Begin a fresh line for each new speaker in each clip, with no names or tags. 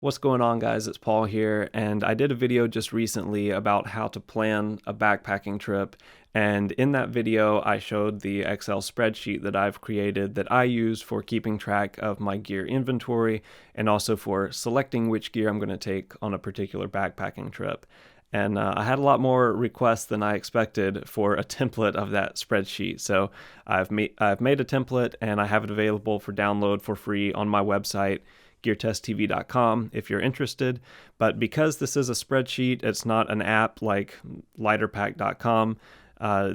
What's going on, guys? It's Paul here, and I did a video just recently about how to plan a backpacking trip, and in that video I showed the Excel spreadsheet that I've created that I use for keeping track of my gear inventory and also for selecting which gear I'm going to take on a particular backpacking trip. And I had a lot more requests than I expected for a template of that spreadsheet. So I've made a template and I have it available for download for free on my website, geartesttv.com, if you're interested. But because this is a spreadsheet, it's not an app like lighterpack.com.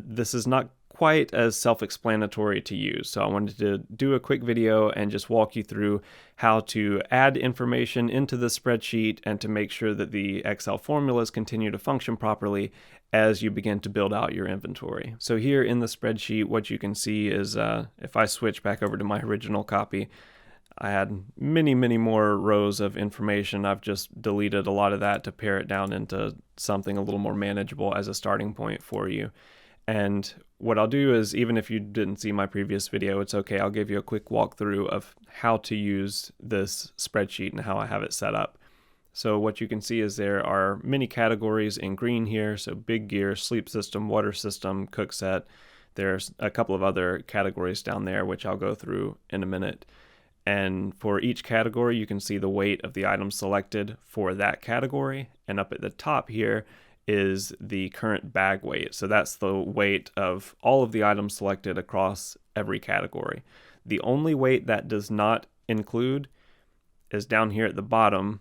This is not quite as self-explanatory to use. So I wanted to do a quick video and just walk you through how to add information into the spreadsheet and to make sure that the Excel formulas continue to function properly as you begin to build out your inventory. So here in the spreadsheet, what you can see is if I switch back over to my original copy, I had many more rows of information. I've just deleted a lot of that to pare it down into something a little more manageable as a starting point for you. And what I'll do is, even if you didn't see my previous video, it's okay. I'll give you a quick walkthrough of how to use this spreadsheet and how I have it set up. So what you can see is there are many categories in green here. So big gear, sleep system, water system, cook set. There's a couple of other categories down there, which I'll go through in a minute. And for each category, you can see the weight of the item selected for that category. And up at the top here is the current bag weight. So that's the weight of all of the items selected across every category. The only weight that does not include is down here at the bottom.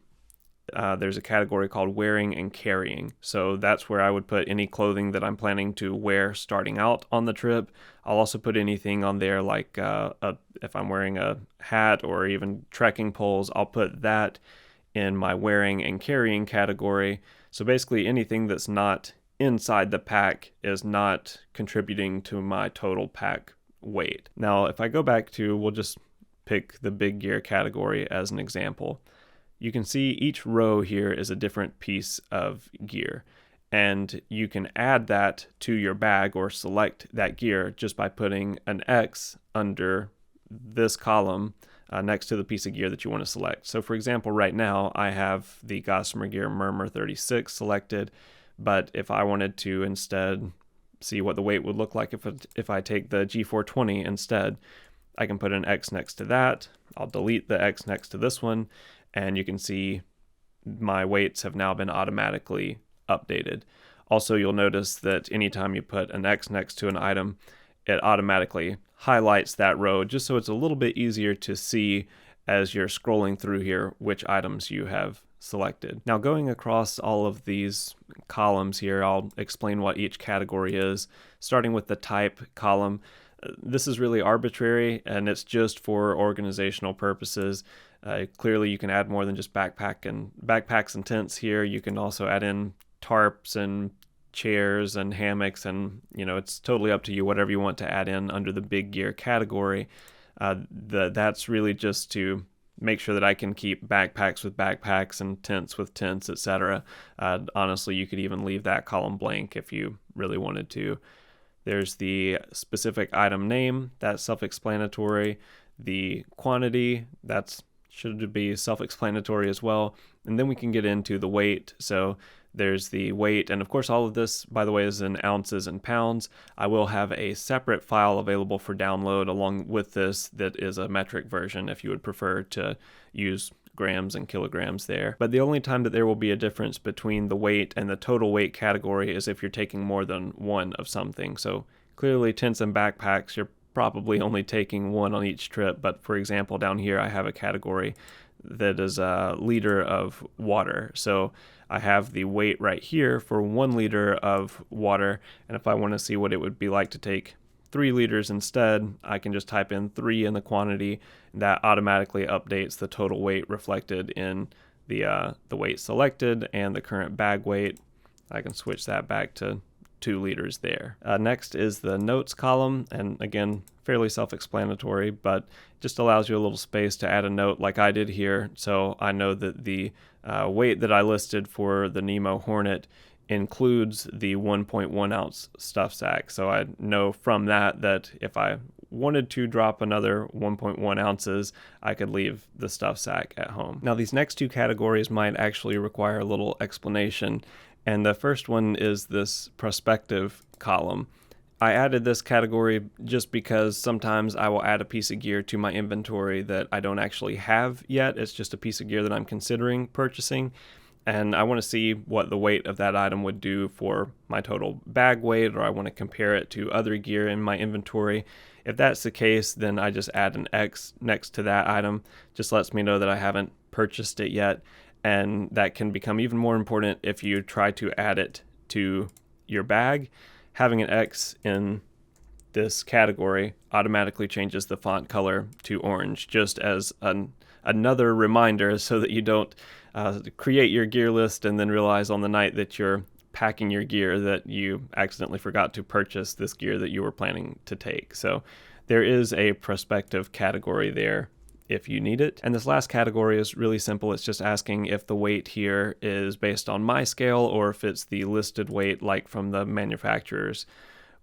There's a category called wearing and carrying. So that's where I would put any clothing that I'm planning to wear starting out on the trip. I'll also put anything on there like if I'm wearing a hat or even trekking poles, I'll put that in my wearing and carrying category. So basically anything that's not inside the pack is not contributing to my total pack weight. Now, if I go back to, we'll just pick the big gear category as an example. You can see each row here is a different piece of gear, and you can add that to your bag or select that gear just by putting an X under this column next to the piece of gear that you want to select. So for example, right now I have the Gossamer Gear Murmur 36 selected, but if I wanted to instead see what the weight would look like if I take the G420 instead, I can put an X next to that. I'll delete the X next to this one, and you can see my weights have now been automatically updated. Also, you'll notice that anytime you put an X next to an item, it automatically highlights that row just so it's a little bit easier to see as you're scrolling through here which items you have selected. Now, going across all of these columns here, I'll explain what each category is, starting with the type column. This is really arbitrary and it's just for organizational purposes. Clearly you can add more than just backpacks and tents here. You can also add in tarps and chairs and hammocks, and it's totally up to you whatever you want to add in under the big gear category. That's really just to make sure that I can keep backpacks with backpacks and tents with tents, etc. Honestly, you could even leave that column blank if you really wanted to. There's the specific item name, that's self-explanatory. The quantity, that should be self-explanatory as well. And then we can get into the weight. So there's the weight, and of course all of this, by the way, is in ounces and pounds. I will have a separate file available for download along with this that is a metric version if you would prefer to use grams and kilograms there. But the only time that there will be a difference between the weight and the total weight category is if you're taking more than one of something. So clearly tents and backpacks, you're probably only taking one on each trip. But for example, down here I have a category that is a liter of water. So I have the weight right here for 1 liter of water. And if I want to see what it would be like to take 3 liters instead, I can just type in 3 in the quantity, and that automatically updates the total weight reflected in the weight selected and the current bag weight. I can switch that back to 2 liters there. Next is the notes column, and again, fairly self-explanatory, but just allows you a little space to add a note like I did here. So I know that the weight that I listed for the Nemo Hornet includes the 1.1 ounce stuff sack. So I know from that if I wanted to drop another 1.1 ounces, I could leave the stuff sack at home. Now these next two categories might actually require a little explanation, and the first one is this prospective column. I added this category just because sometimes I will add a piece of gear to my inventory that I don't actually have yet. It's just a piece of gear that I'm considering purchasing, and I want to see what the weight of that item would do for my total bag weight, or I want to compare it to other gear in my inventory. If that's the case, then I just add an X next to that item. Just lets me know that I haven't purchased it yet, and that can become even more important if you try to add it to your bag. Having an X in this category automatically changes the font color to orange, just as another reminder so that you don't create your gear list and then realize on the night that you're packing your gear that you accidentally forgot to purchase this gear that you were planning to take. So there is a prospective category there if you need it. And this last category is really simple. It's just asking if the weight here is based on my scale or if it's the listed weight like from the manufacturer's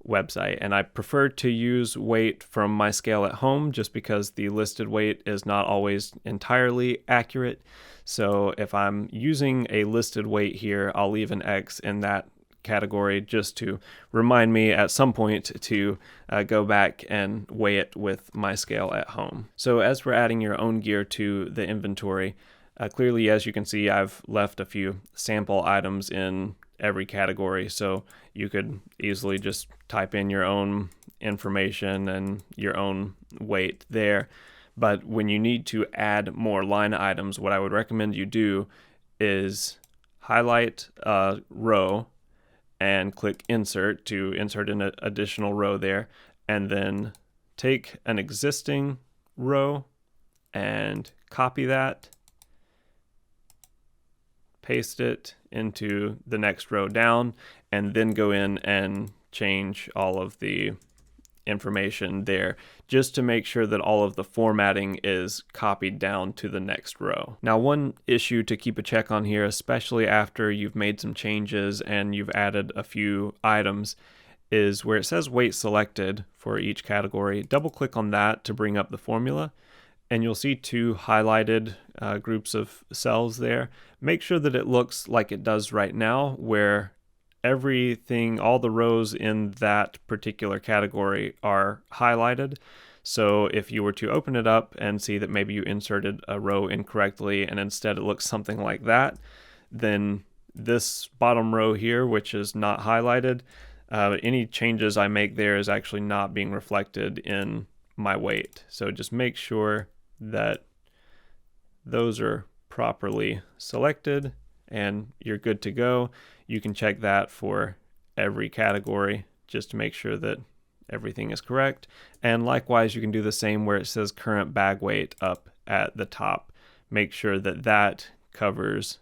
website. And I prefer to use weight from my scale at home just because the listed weight is not always entirely accurate. So if I'm using a listed weight here, I'll leave an X in that category just to remind me at some point to go back and weigh it with my scale at home. So as we're adding your own gear to the inventory, clearly, as you can see, I've left a few sample items in every category, so you could easily just type in your own information and your own weight there. But when you need to add more line items, what I would recommend you do is highlight a row and click insert to insert an additional row there, and then take an existing row and copy that, paste it into the next row down, and then go in and change all of the information there just to make sure that all of the formatting is copied down to the next row. Now, one issue to keep a check on here, especially after you've made some changes and you've added a few items, is where it says weight selected for each category. Double click on that to bring up the formula, and you'll see two highlighted groups of cells there. Make sure that it looks like it does right now, where everything, all the rows in that particular category are highlighted. So if you were to open it up and see that maybe you inserted a row incorrectly and instead it looks something like that, then this bottom row here, which is not highlighted, any changes I make there is actually not being reflected in my weight. So just make sure that those are properly selected and you're good to go. You can check that for every category just to make sure that everything is correct. And likewise, you can do the same where it says current bag weight up at the top. Make sure that that covers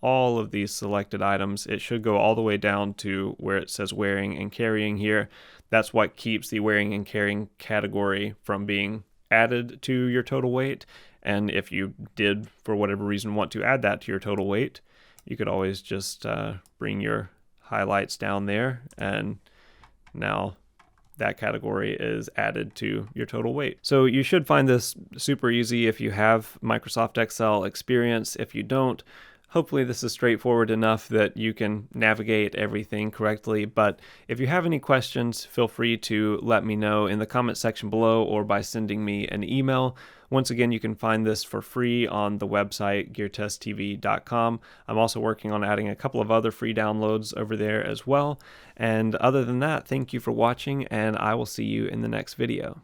all of these selected items. It should go all the way down to where it says wearing and carrying here. That's what keeps the wearing and carrying category from being added to your total weight. And if you did, for whatever reason, want to add that to your total weight, you could always just bring your highlights down there, and now that category is added to your total weight. So you should find this super easy if you have Microsoft Excel experience. If you don't, hopefully this is straightforward enough that you can navigate everything correctly. But if you have any questions, feel free to let me know in the comment section below or by sending me an email. Once again, you can find this for free on the website geartesttv.com. I'm also working on adding a couple of other free downloads over there as well. And other than that, thank you for watching, and I will see you in the next video.